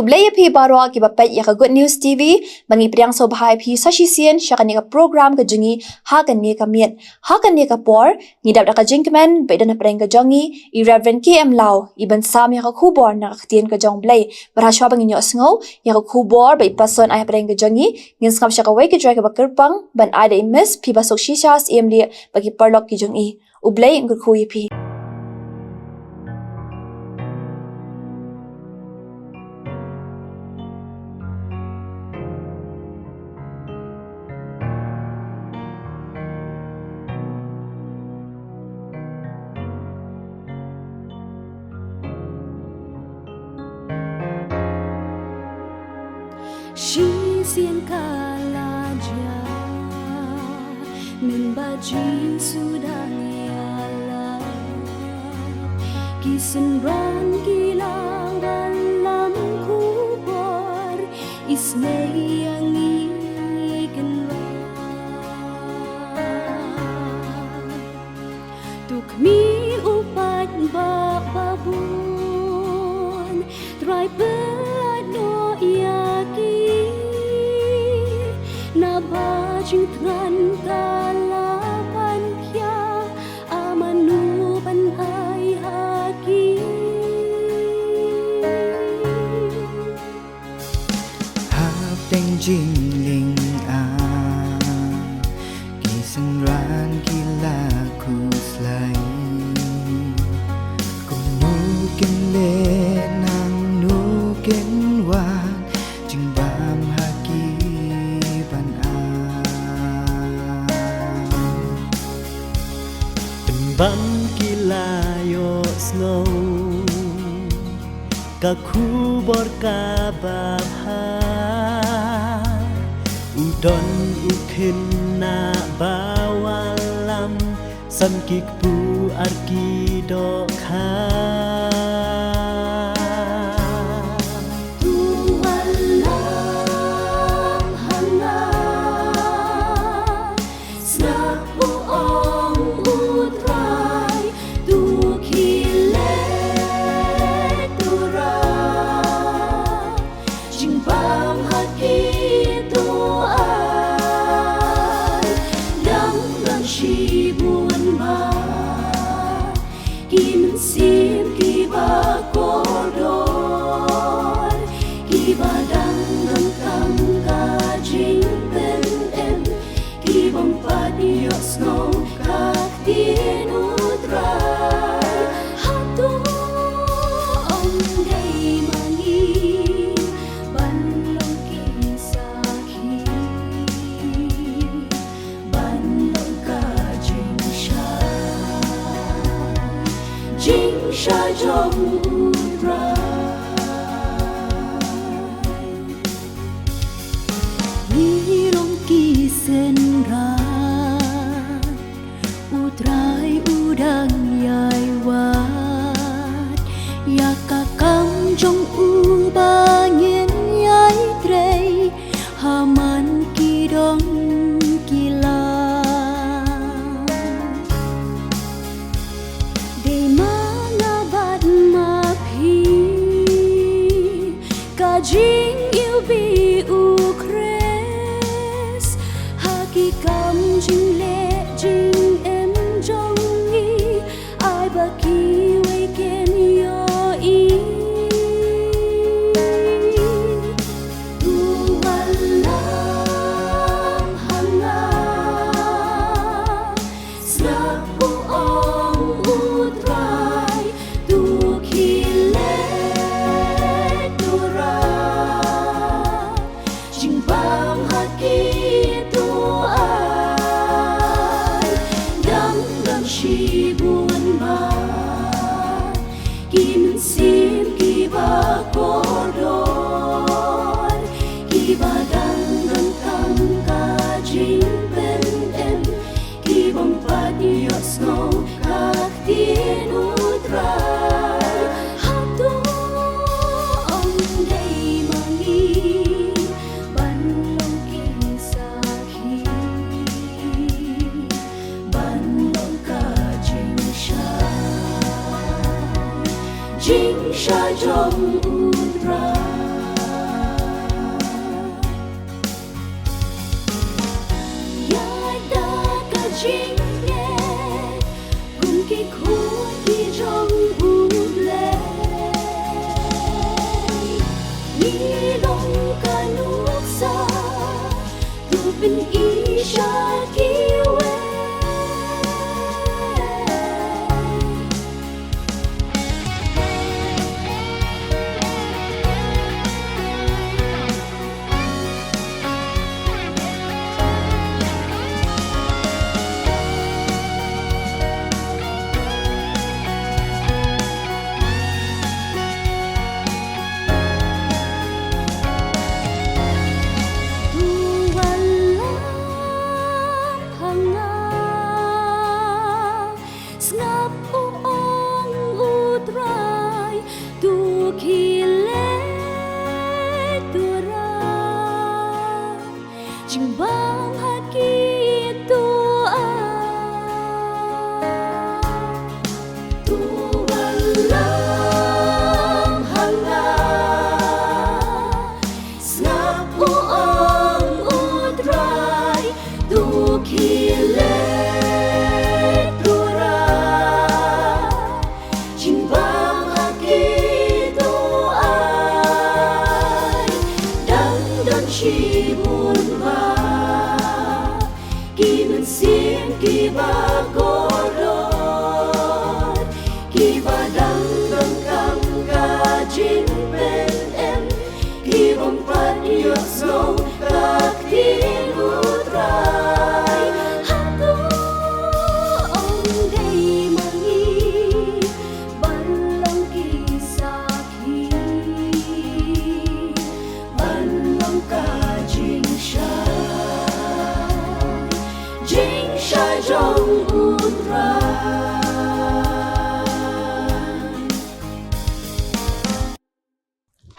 Kublaya pi barwa ki bapai ya ka Good News TV bangi priang so bahai pi sashi sien syakani ka program ka jungi ha kan ni ka miet ha kan ni ka por ni dap da ka jingkmen be dan preng ka jongi I Reverend KM Lau iban sam ya ka khubor na ka tien ka jong blai baraswa bangi nyo sngo ya ka khubor be pason ay preng ka jongi ngin skap syaka wai ka dra ka bakirpang ban ada imis pi basok shishas emli bagi parlok ki jongi ublai ngur khuyi pi Shi sian kalaja min bajing sudah nyala kisan ran kilang dalam kubur ismay yang ikan tuk mi upat babun try no yaki na bajing tran kalapan pya amanupan ay haki hap deng jing ling kisang ran kila kuslay kung nukin le nang nukin wan jing bam haki ban bam kilayo snow kakubor kababha udon ukhin na bawalam samkik pu arki dokha Kim sim kiba kodor kiba dang kam ka jing pen em kibam padios no ka tien utrai hatu om dei mangi ban long kisaki ban long ka jing sha jing sha jong utrai long kisen ra utrai udang yai wat ya kakam jong u bangin yai trei haman kidong kila de mana bat ma phi ka jing yêu bi ukres haki kam jing le jing em jong ni ai ba ki we ken yo I tu walam hanga snap bu om utrai tu khile tu ra jing bam haki tu ai dam dam shi buan ba kim sim kiba kodor kiba dang dang kam ka jing pen em kibam padios no ka tien utrai hatu om dei mangi ban long kisaki ban long ka jing sha jing sha jong utrai chính nghe cùng cái khối đi trong u lệ đi đông cả nước xa từ bên ý cha kêu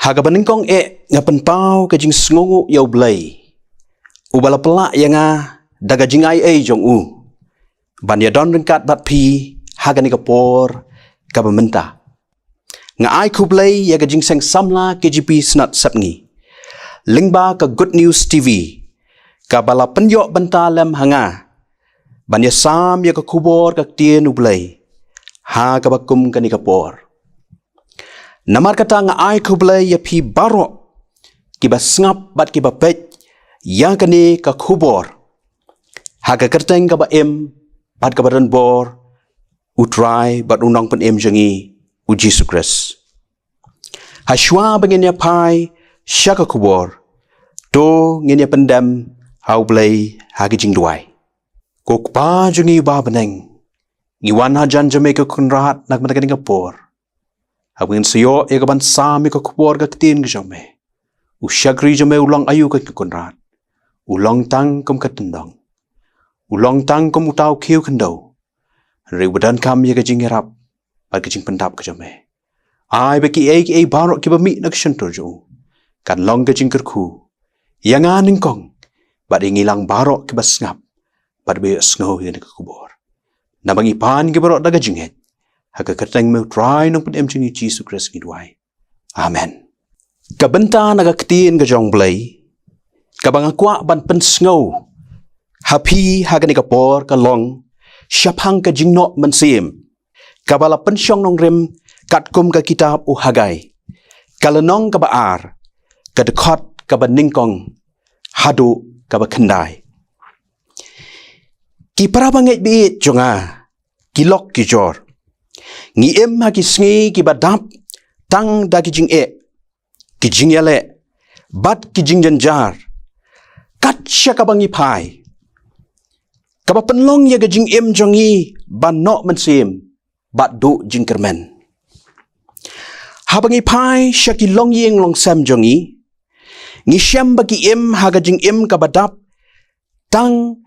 Hagabaning kong ngapan pau ka jing sngongu yaw blay. Ubala pala yanga daga jing ai jong u. Banya don ringkat bat pi hagani ka por ka bamenta. Nga ai ku blay yaga jing sang samla KGP snat sapngi. Lingba ka Good News TV. Ka bala penyo benta lem hanga. Banya sam yaga kubor ka tien u blay. Ha ka bakum kani ka por. Namar kata nga ai kublay ya pi baro kiba ngap bat kiba pet yang kani ka kubor haga kerteng ka ba bat ka badan bor utrai bat unang pen jangi u Jesus Christ hashwa bangin ya pai syaka kubor to ngin ya pendam hau blay haga jing duai kok pa jangi ba beneng ngiwan hajan Jamaica kunrat nak matakan ngapor Hawin sayo kaban sami ka kubor ka kitin ka jame. Usyagri jame ulang ayu ka kunrat. Ulang tang kum katendang. Ulang tang kum utaw kiw kendaw. Riwadan kam ya ka jing hirap. Pag ka jing pendap ka jame. Ay baki ay barok ki bami na kasyuntor jo. Kan long ka jing kerku. Yang aning kong. Bad ingilang barok ki basngap. Bad bayo sngaw yan ka kubor. Nabang ipan ki barok daga jinghet. Haga kateng mo try nung pen jangi Jesus Christ ngidwai. Amen. Kabenta nagaktiin ka jong blay. Kabang akwa ban pensngaw. Happy haga ni kapor kalong. Syapang ka jingno mensim. Kabala pensyong nong rim katkum ka kitab u hagay. Kalanong ka baar. Kadekot ka ba ningkong. Hadu ka ba kendai. Ki parabangit biit jonga. Kilok ki jor. Ngi hagi sngi ki badap tang da ki jing ki jing yale bat ki jing janjar kat sya ka bangi pai ka ba penlong ya ga jing jongi ban no mensim bat du jing kermen ha bangi pai sya ki long yeng long sam jongi ngi syam bagi haga jing ka badap tang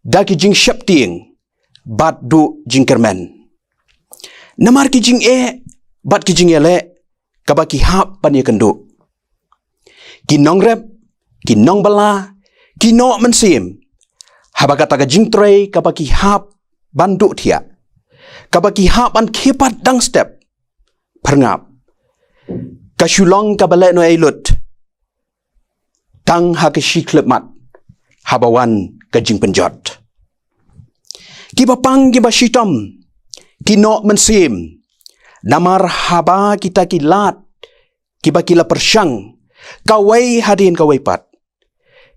da ki jing syap ting bat du jing kermen Namar ki jing bat ki jing yale kaba ki hap pan ye kendo. Ki nong rep, ki nong bala, ki no mensim. Haba kata ka jing tray kaba ki hap banduk thia. Kaba ki hap an kepat dang step. Perngap. Kasyulong kabale no ailut. Tang ha ka shiklep mat. Habawan ka jing penjot. Kiba pang kiba shitam, kino mensim, namar haba kita kilat, kiba kila persyang, kawai hadin kawai pat.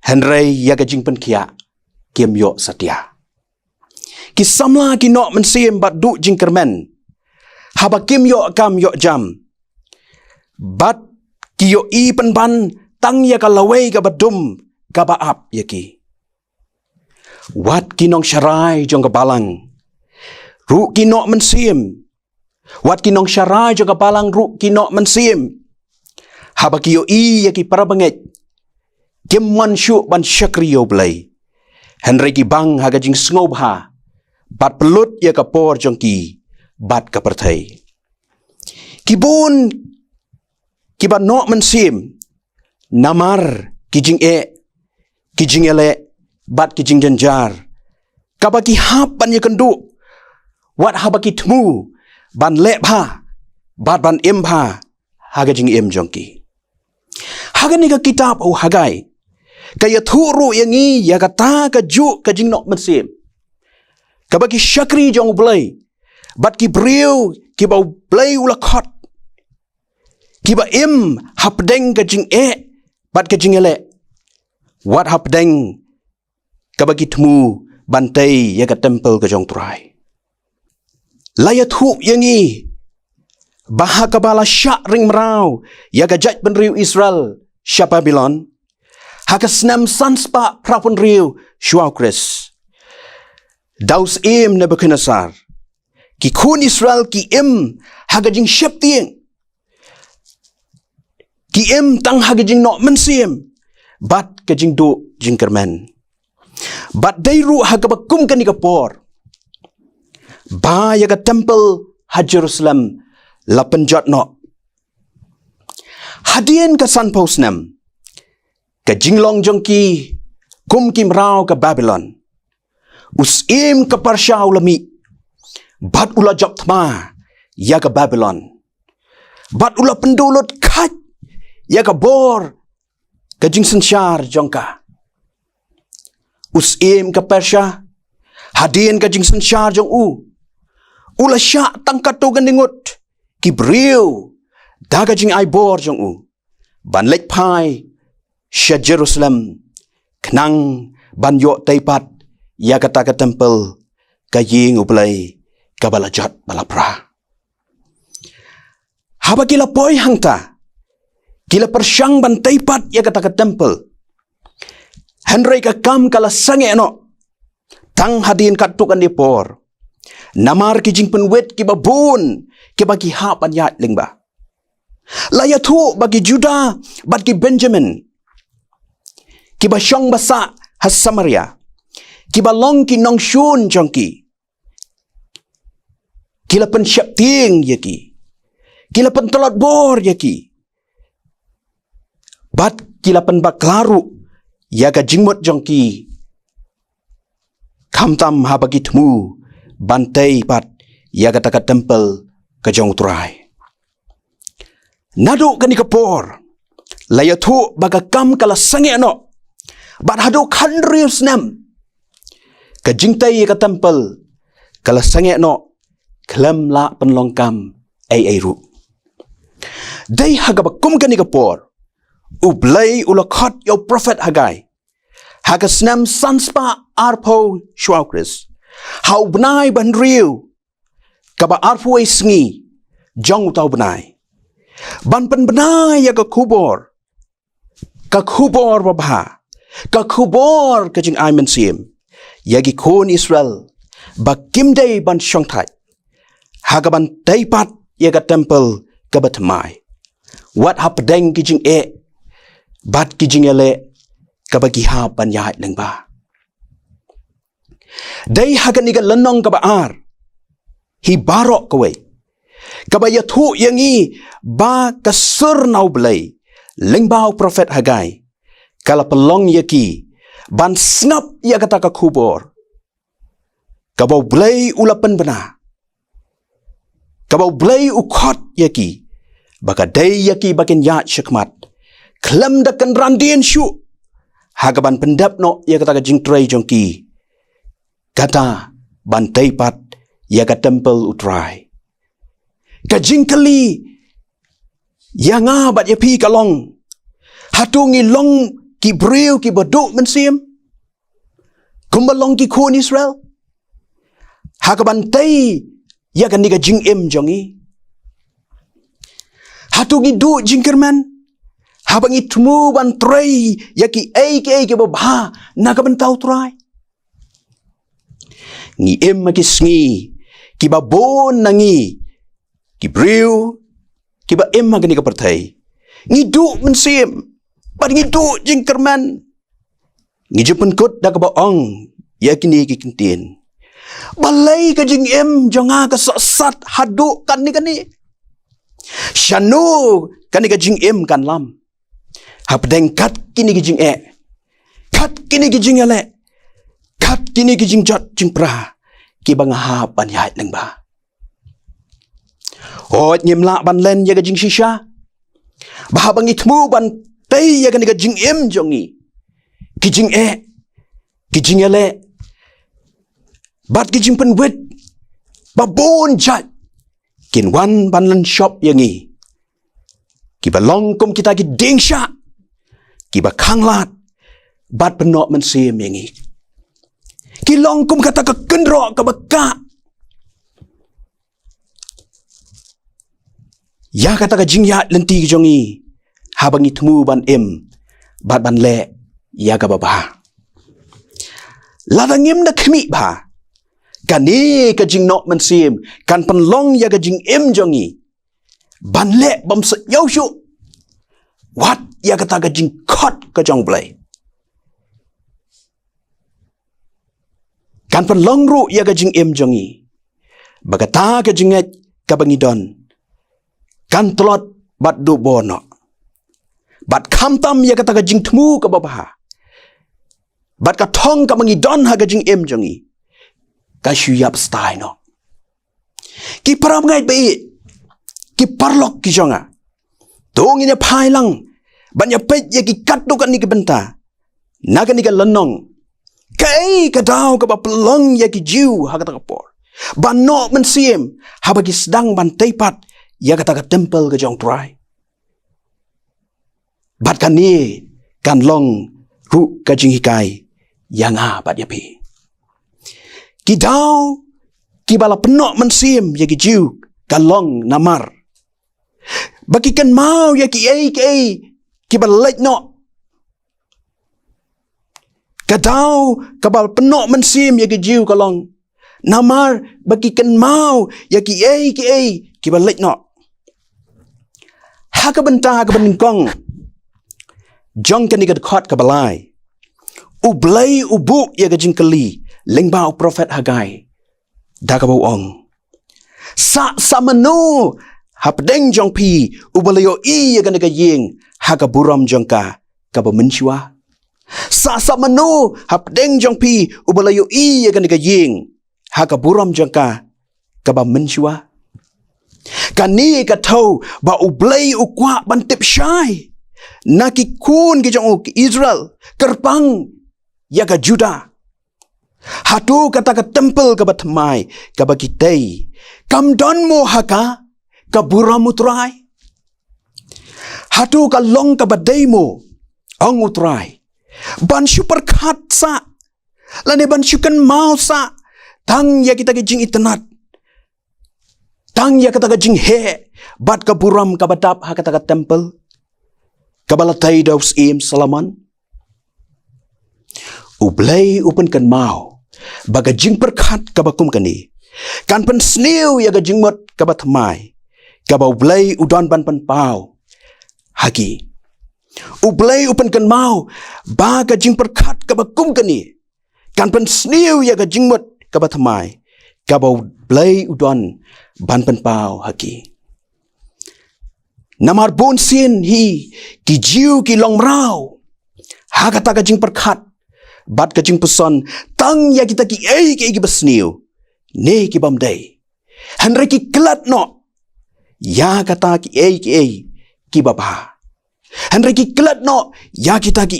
Henry yaga jing penkia, kiem yok setia. Kisamla kino mensim bat du jing kermen, haba kim yok kam yok jam. Bat kiyo i penban tang ya kalawai ka badum ka baap yaki. Wat kinong syarai jong kabalang. Ru kinok mensim. Wat kinong syarai jong kabalang ru kinok mensim. Haba kiyo i yaki para banget. Kim man syuk ban syakriyo belai. Henry ki bang haga jing sengob ha. Bat pelut ya kapor jong ki. Bat kapertai. Kibun kiba nok mensim. Namar kijing kijing ele. Bat kijing janjar. Kabaki hap ban ye kendu. Wat habaki temu. Ban lep ha. Bat ban im ha. Haga jing im jongki. Haga ni ka kitab au hagai. Kaya thuru yang i ya kata ka ju ka jing nok mensim. Kabaki syakri jong belai. Bat ki briu ki bau belai ulakot. Ki ba im hapdeng ka jing bat ka jing ele. Wat hapdeng kabagi temu bantai ya ka tempel ke jong turai. Layat hu yang i baha kabala syak ring merau ya ka jaj penriu Israel syak Babylon haka senam sanspa prapun riu syuau Kris. Daus im Nebuchadnezzar ki kun Israel ki im haga jing syap tieng. Ki im tang haga jing nok mensim bat ka jing du jing kermen. Bat dairu haga bakum kan ikapor. Ba ya ka temple ha Jerusalem la penjat no. Hadien ka san posnem. Ka jinglong jongki kum kim rao ka Babylon. Usim ka Parsha ulami. Bat ula jok thma ya ka Babylon. Bat ula pendulut kat ya ka bor ka jing sensyar jongka. Usim ke Persya, hadien ke jing sensyar jong u. Ula syak tangkat tu gendingut, kibriu, daga jing aibor jong u. Ban lek pai, sya Jerusalem, kenang ban yok taipat, ya kata ke tempel, ka ying ublay, ka balajat balapra. Haba kila poi hangta, kila persyang ban taipat, ya kata ke tempel. Henry ka kam kala sange no. Tang hadin katukan di por. Namar ki jing penwet ki babun. Ki bagi hapan yat lingba. Laya tu bagi Judah. Bagi Benjamin. Ki ba syong basa has Samaria. Ki ba long ki nong syun jongki. Kila pen syap ting yaki. Kila pen telot bor yaki. Bat kila pen baklaru. Ya ka jingmut jongki kamtam ha bagi temu bantai pat ya ka taka tempel ka jong turai. Nadu kani kapor layatu baga kam kala sange no bat hadu khandrius nam ka jingtai ka tempel kala sange no klam la penlongkam ai ru. Dai haga bakum kani kapor ublay ulakot yo prophet Hagai. Haga senam sanspa arpo syuau Kris. Hau benai ban riu. Kaba arpo ay sengi. Jong tau benai. Ban pen benai ya ka kubor. Ka kubor babha. Ka kubor ka jing ay mensim. Yagi kun Israel. Bakim day ban syong thai. Haga ban taipat ya ka temple ka batamai. Wat hapdeng ki jing bat ki jing ele kabagi hapan yahat lang ba. Day hagan ni ka lanong kabaar. Hi barok kaway. Kabaya tu yang i ba kasur nau belay. Lengbao prophet Hagai. Kala pelong yaki. Ban snap ya kata ka kubor. Kabau belay ulapan bena. Kabau belay ukot yaki. Baka day yaki bakin yat syakmat. Klam dakan randien syuk. Hagaban pendap no ya kata ka jing tray jongki. Kata bantai pat ya ka temple utrai. Ka jingkali ya nga bat ya pi kalong. Hatungi long ki breu ki baduk mensim. Kumbalong ki kun Israel. Ha ka bantai ya ka ni ka jing jongi. Hatungi du jingkerman. Habang itmu bantrai ya ki ki babha na ka bantau trai. Ngi ki sngi ki babon nangi ki breu ki ba ka ni ka pertai. Ngi du mensim. Bad ngi du jingkerman. Ngi jepen kot da ka ba ong ya kini ki kintin. Balai ka jing jonga ka sat hadu kan ni. Shanu kan ni ka jing kan lam. Hapdeng kat kini ki jing kat kini ki jing ele, kat kini ki jing jot jing pra, ki bang ha ban yai nang ba. Hot nyemla ban len ya ka jing shisha, bah bang itmu ban tei ya ka ni ka jing jongi, ki jing ele, bat ki jing pen wet, babon jat, kin wan ban len shop yangi, ki balong kum kita ki ding sha. Kiba kanglat bat penok mensim yangi. Kilong kum kata ke kendrok ke beka. Ya kata ke jingyat lenti ke jongi. Habang itmu ban bat ban le ya ka babah. Ladangim na kemi ba. Kani ke jing nok mensim kan penlong ya ke jing jongi. Ban le bam se yau shu. Wat ya kata ke jing kot ke jong blai. Kan penlong ru ya ke jing jongi. Bagata ke jinget ke bangidon. Kan telot bat du bono. Bat kamtam ya kata ke jing temu ke babah. Bat ka tong ke bangidon ha ke jing jongi. Ka syuyap stai no. Ki param ngai bait. Ki parlok ki jonga. Tung ini pai lang. Banyak pet ya ki kat tu kan ni ke benta. Naga ni ke lenong. Kai ke dau ke pelong ya ki jiu ha kata kapor. Banok mensim. Ha bagi sedang bantai pat. Ya kata ke temple ke jong try. Bat kan ni kan long ru ke jing hikai. Yang bat ya pi. Ki dau ki bala penok mensim ya ki jiu kan long namar. Bagi kan mau ya ki ki balek no. Kadau kabal penok mensim ya ki jiu kalong. Namar bagi kan mau ya ki ki balek no. Ha ka benta ha ka beningkong. Jong kan ikat khot ka balai. Ublai ubuk ya ka jingkeli lengbau profet Hagai. Da ka ong. Sa menu hapdeng jong pi ubalayo ya kan ka yeng ha ka buram jong ka ba menchua. Sa menu hapdeng jong pi ubalayo ya kan ka yeng ha ka buram jong ka ba menchua. Kani ka tau ba ublai ukwa bantip syai. Naki kun ki jong Israel kerpang ya ka Juda. Hatu kata ka temple ka batmai ka ba kitei. Kam don mo haka ka buram utrai. Hatu ka long ka badai mo ang utrai. Ban super khat sa. Lane ban syukan mau sa. Tang ya kita ke jing itenat. Tang ya kata ke jing he. Bat ka buram ka badap ha kata ka temple. Kabalatai daus salaman. Ublay upan kan mau. Baga jing perkat kabakum kani. Kan pen snew ya ga jing mot kabatmai. Kaba ublay udan ban pan pau. Hagi. Ublay upan kan mau. Baga jing perkat kabakum kani. Kan pen snew ya ga jing mot kabatmai. Kaba ublay udan ban pan pau hagi. Namar bon sin hi ki jiu ki long rau. Ha kata ka jing perkat. Bat ka jing peson tang ya kita ki ki besniu. Ne ki bamdai. Hanre ki kelat no. Ya kata ki ki baba. Hanre ki kelat no. Ya kita ki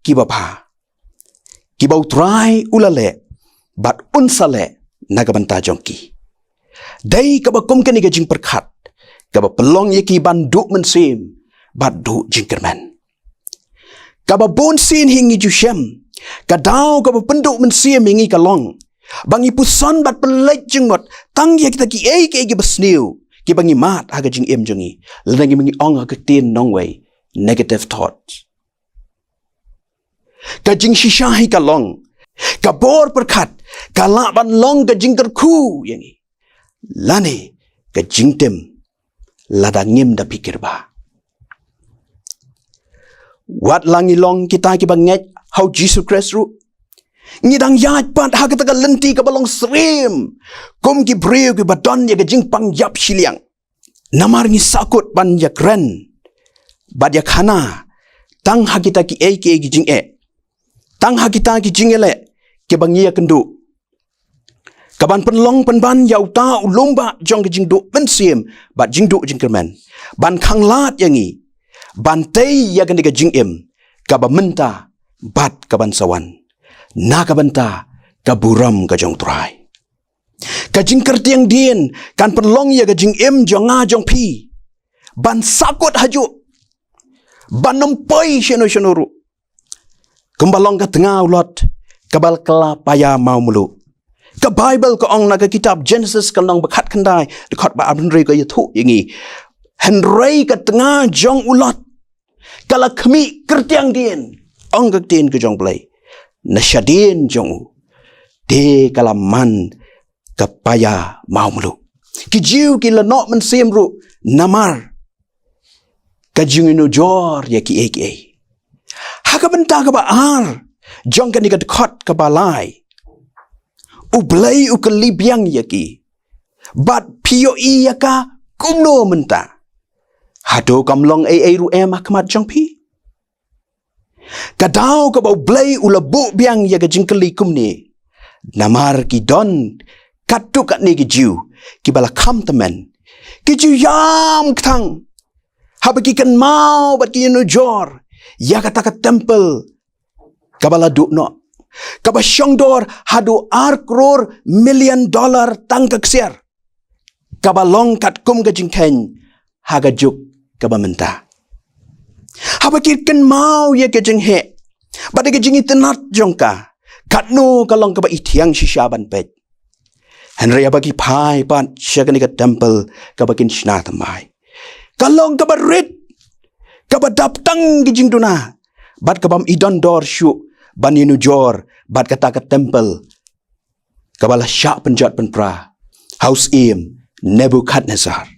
ki baba. Ki bau try ulale. bat unsale nagabanta jongki. Dai kaba kumkani ga jing perkat, kaba pelong yaki ban duk mensim, bat duk jingkerman. Kaba bon sin hingi jushem, kadau kaba penduk mensim hingi kalong, bangi puson bat pelaj jengot, tang ya kita ki eki besniu, ki bangi mat haga jing jongi, lenagi bangi ong haga tin nongway, negative thoughts. Kajing shishahi kalong, kabor perkat, kalaban long kajing kerku yangi. Lani kajing tem, ladangim da pikir ba. Wat langi long kita ki banget how Jesus Christ ru. Ngidang yat pat ha kita lenti ka balong srim. Kum ki breu ki badon ya kajing pang yap siliang. Namar ngi sakut ban ya kren. Bad ya khana, tang ha kita ki jing Tang ha kita ki jingele ke bangia kendu. Kaban penlong penban yau ta ulomba jong ke jingdu pensim bat jingdu jingkerman. Ban khang lat yangi. Ban tei ya kan ke jingem. Kaba menta bat kaban sawan. Na kabanta kaburam ka jong trai. Ka jingker tiang dien kan penlong ya ke jingem jong nga jong pi. Ban sakut haju. Ban nempai sheno-shenuru. Kembalong ke tengah ulot, kabal kela paya mau mulu. Ke Bible ke ong naga kitab Genesis ke nong bekat kendai, dekat ba Henry ke yatu yangi. Henry ke tengah jong ulot. Kala kemi kertiang dien, ong ke dien ke jong belai. Nasyadien jong. De kala man ke paya mau mulu. Kijiu ki lenok mensim ru, namar. Kajung inu jor ya ki eki. Haka benta ka ba ar, jong ka ni ka dekat ka balai. Ublay u kalibyang yaki. Bat piyo iya ka kumno menta. Hado kamlong ay ru emak kamat jong pi. Kadao ka ba ublay u labu biang yaga jingkali kumni. Namar ki don katu kat ni ki jiu. Ki bala kam temen. Ki jiu yam ktang. Haba ki kan mau bat ki yunu jor. Ya kata ke temple kabala duk no kaba syongdor hadu $1 million tang keksiar kabalong kat kum ke jingken haga juk kaba menta haba kirken mau ya ke jinghe bada ke jingi tenat jongka kat no kalong kaba itiang shishaban pet Henry abagi pai pan syagani ke temple kaba kin shna tamai kalong kaba red kaba daptang gijing duna. Bat kabam idon dor syuk. Ban yinu jor. Bat kata ke temple. Kabala syak penjat penpra. Haus im. Nebukadnezar.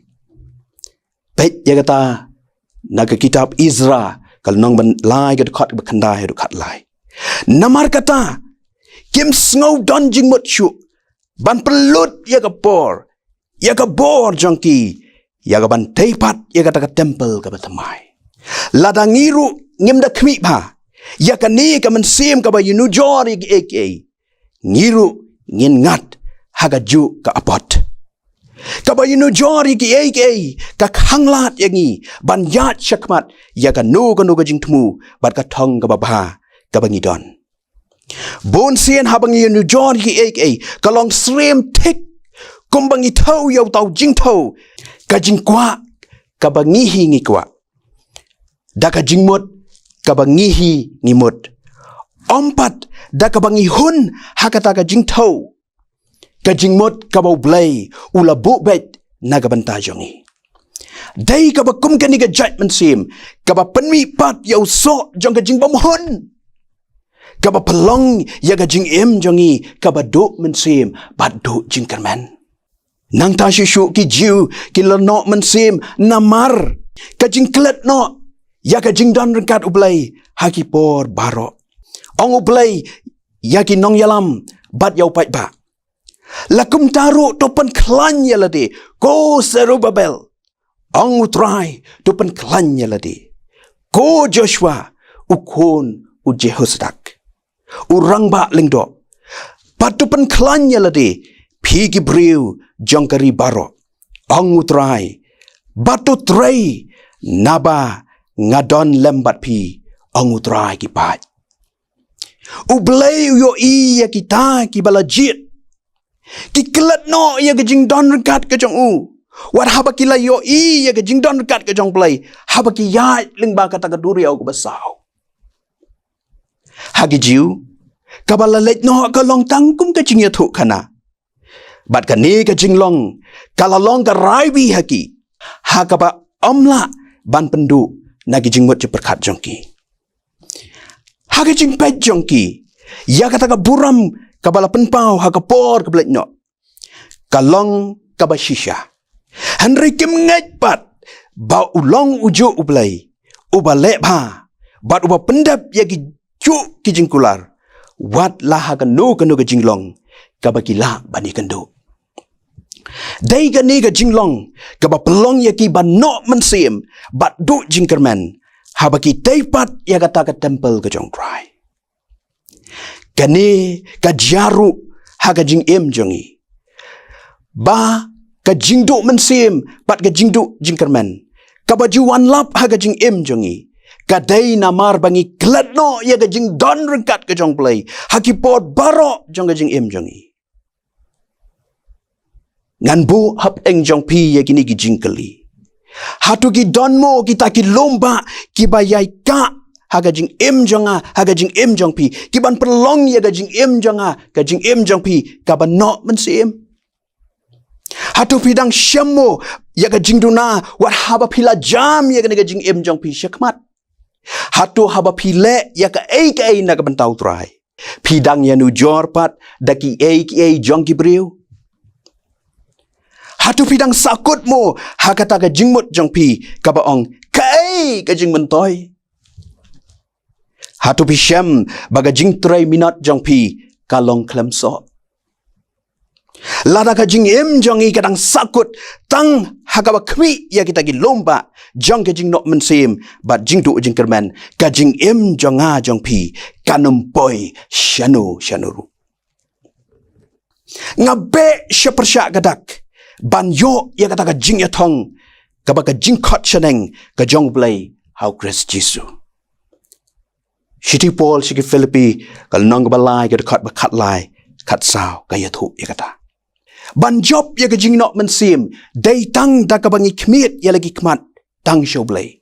Pet ya kata. Naga kitab Izra. Kalau nong ban lai ke dekat bekandai dekat lai. Namar kata. Kim sngau don jing mut syuk. Ban pelut ya ke por. Ya ke bor jongki. Ya ke ban teipat ya kata ke temple ke betemai. Ladangiru ngimda kmi pa. Ya kan ni ka mensim ka ba yunu jori eke. Ngiru ngin ngat haga ju ka apot. Ka ba yunu jori eke ka khanglat yangi ban yat syakmat ya kan no ka jing tmu bat ka thong ka ba ba ka ba ngidon. Bon sien habang yunu jori eke ka long srem tik kumbangi tau yau tau jing tau ka jing kwa ka ba ngihi ngi kwa. Daka jingmut kabangihi ngimut. Ompat daka bangihun hakata ka jingtau. Ka jingmut kabau blay ula bukbet naga bantajongi. Day kabakum kani ka judgment sim kaba penmi pat yau so jong ka jing bamhun. Kaba pelong ya ka jing em jongi kaba duk mensim bat duk jingkerman. Nang ta shishu ki jiu ki lenok mensim namar ka jingklet no. Ya ka jingdan rengkat ublay haki por baro. Ong ublay ya ki nong yalam bat yau pai ba. Lakum taru topan klan ya lade ko Serubabel. Ong utrai topan klan ya lade. Ko Joshua ukon u Jehozadak. Urang ba lingdo. Pat topan klan ya lade pi Gibril jongkari baro. Ong utrai batu tray naba ngadon lembat pi ong utrai ki pat. Ublay yo i ya kita ki balajit. Ki kelat no ya ke jing don rekat ke jong u. Wat haba ki la yo i ya ke jing don rekat ke jong play. Haba ki ya ling ba kata ke duri au ke basau. Hagi jiu kabala let no ka long tangkum ke jing ya thu kana. Bat ka ni ke jing long kala long ka rai bi haki. Ha ka ba omla ban pendu nagi jing mut je perkat jongki. Ha ke jing pet jongki. Ya kata ka buram kabala penpau ha ka por ke blet no. Kalong kaba shisha. Henry kim ngai pat ba ulong ujo ublay. Uba lep ha. Bat uba pendap ya ki cu ki jing kular. Wat lah ha ka no ke jing long. Kaba kila bani kendo. Dai ka ni ka jinglong ka ba pelong ya ki ba no mensim bat du jingkerman ha ba ki teipat ya kata ka temple ka jong try kani ka jaru ha ka jing em jongi ba ka jing du mensim bat ka jing du jingkerman ka ba juan lap ha ka jing em jongi ka dai namar bangi klat no ya ka jing don rengkat ka jong play ha ki pot baro jong ka jing em jongi ngan bu hap eng jong pi ya kini ki jingkeli. Hatu ki donmo kita ki lomba ki bayai ka haga jing em jonga haga jing em jong pi ki ban perlong ya ga jing em jonga ga jing em jong pi ka ban no mensim. Hatu pidang syamo ya ga jing duna wat haba pila jam ya ga jing em jong pi syakmat. Hatu haba pile ya ka ei na ka bantau trai. Pidang ya nu jor pat daki ei jong ki briu. Hatu pidang sakut mo ha kata ka jingmut jong pi ka baong kai ka jing mentoy. Hatu pi syam baga jing tray minat jong pi kalong klemso. Lada ka jing em jong i kadang sakut tang ha ka ba kmi ya kita gi lomba jong ka jing nok mensim bat jing tu jing kerman ka jing em jong a jong pi kanum poi shanuru. Ngabe syapersyak gadak ban yo ya kata ka jing ya thong ka ba ka jing khot shaneng ka jong blay how Christ Jesus Shiti Paul shiki Philippi kal nong ba lai ka khot ba khat lai khat sao ka ya thu ya kata ban job ya ka jing nok mensim dai tang da ka bangi khmiet ya lagi khmat tang show blay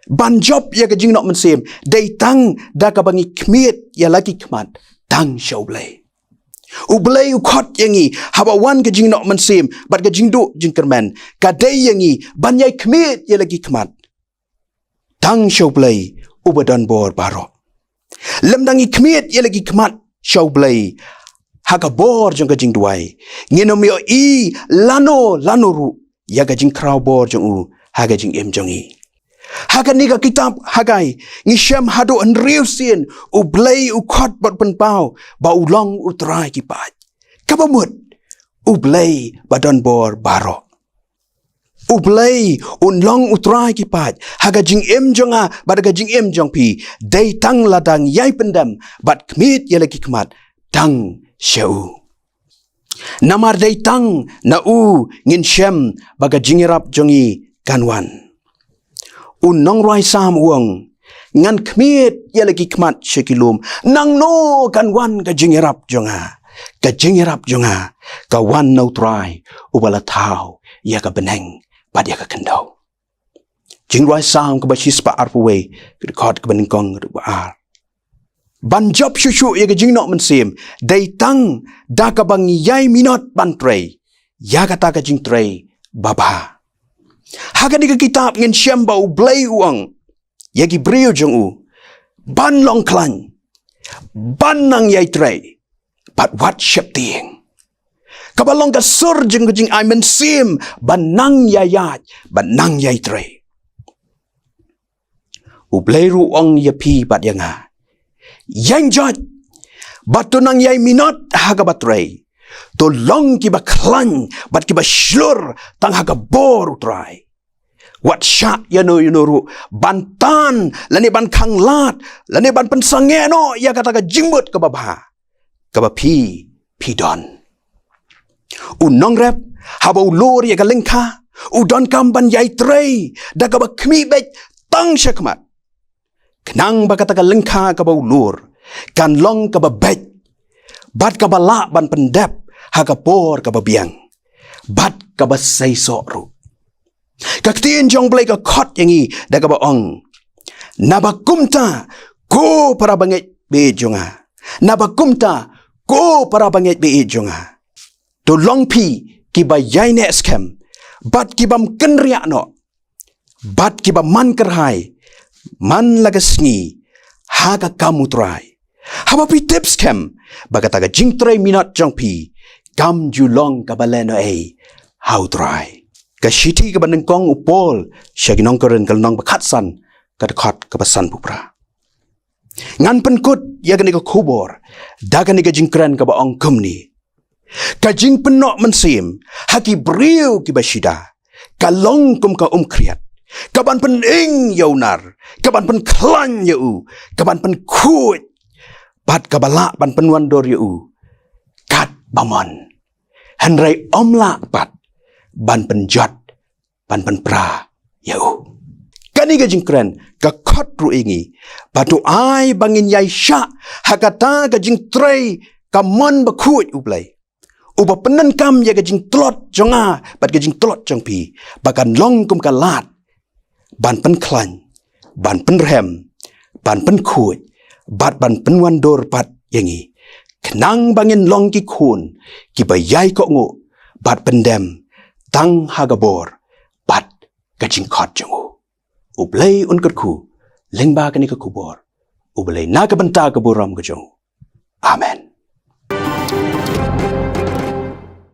ban job ya ka jing nok mensim dai tang da ka bangi khmiet ya lagi khmat tang show blay Ublay ukot yangi haba wan ke jing nok mensim bat ke jing du jing kerman kadai yangi banyai kemit ya lagi kemat tang show play ubadon bor baro lemdangi kemit ya lagi kemat show play haga bor jong ke jing duai nginom yo i lano ru ya ke jing kraw bor jong u haga jing em jongi haga ni ka kitab hagai ngisham hado enriu sien ublay ukot bat penpau ba ulong utrai ki pat kabamut ublay badon bor baro ublay unlong utrai ki pat haga jing em jonga badaga jing em jong pi dai tang ladang yai pendam bat kmit ya lagi kmat tang shau namar dai tang na u ngin shem baga jingirap jongi kanwan unong roi sam uang ngan kmit ya lagi kmat shekilum nang no kan wan ka jingirap jonga ka wan no try ubala thau ya ka beneng bad ya ka kendau jing roi sam ka bashis pa arpuwe ka khot ka beneng kong ar ban job shushu ya ka jing no mensim dai tang da ka bang yai minot ban tray ya kata ka jing tray baba haga ni ka kitab ngin syamba ublay uang yagi brio jong u ban long klan ban nang yai tray but what ship ting kabalong ka sur jeng jing I mensim ban nang yayat ban nang yai tray ublay ruang ya pi bat yanga yang jot batu nang yai minot haga batray to long ki ba klan bat ki ba shlur tang haga bor utray wat syak ya no ru bantan lani ban khang lat lani ban pensange no ya kata ka jingbut ka ba pi don unong rep haba ulur ya ka lengkha udon kam ban yai tray da ka ba khmi bet tang syakmat kenang ba kata ka lengkha ka ba ulur kan long ka babet bat ka bala ban pendep hagapor ka babiang bat ka basay soru kaktiin jong blay ka kot yangi daga baong nabakumta ko para bangit be jonga nabakumta ko para bangit be jonga to long pi ki ba yai ne scam bat ki bam kenriak no bat ki ba man kerhai man lagasngi haga kamu try haba pi tips scam bagata ga jing try minat jong pi kam julong ka baleno how try ka shiti ka baneng kong upol syaginong keren kalnong bakatsan ka dekot ka basan pupra ngan penkut ya gani ka kubor dagan ni ka jingkran ka baong kumni ka jing penok mensim haki briu ki basida ka long kum ka kriat kaban pen ing yaunar kaban pen klan yau kaban pen kuit bat kabala ban pen wandor yau kat bamon henrai omla bat ban pen jot ban pen pra yau kani ga jingkran ka khot ru ingi batu ai bangin yai sha hakata ga jing trai ka mon ba kuit ublai uba penen kam ya ga jing tlot jonga bat ga jing tlot jong pi bakan long kum ka lat ban pen klan ban pen rem ban pen kuit bat ban pen wandor pat yangi kenang bangin long ki kun ki bayai ko ngu bat pendem tang hagabor bat gajing kot jongu ublay unkatku lengba kani ka kubor ublay na ka banta ka buram ka jongu amen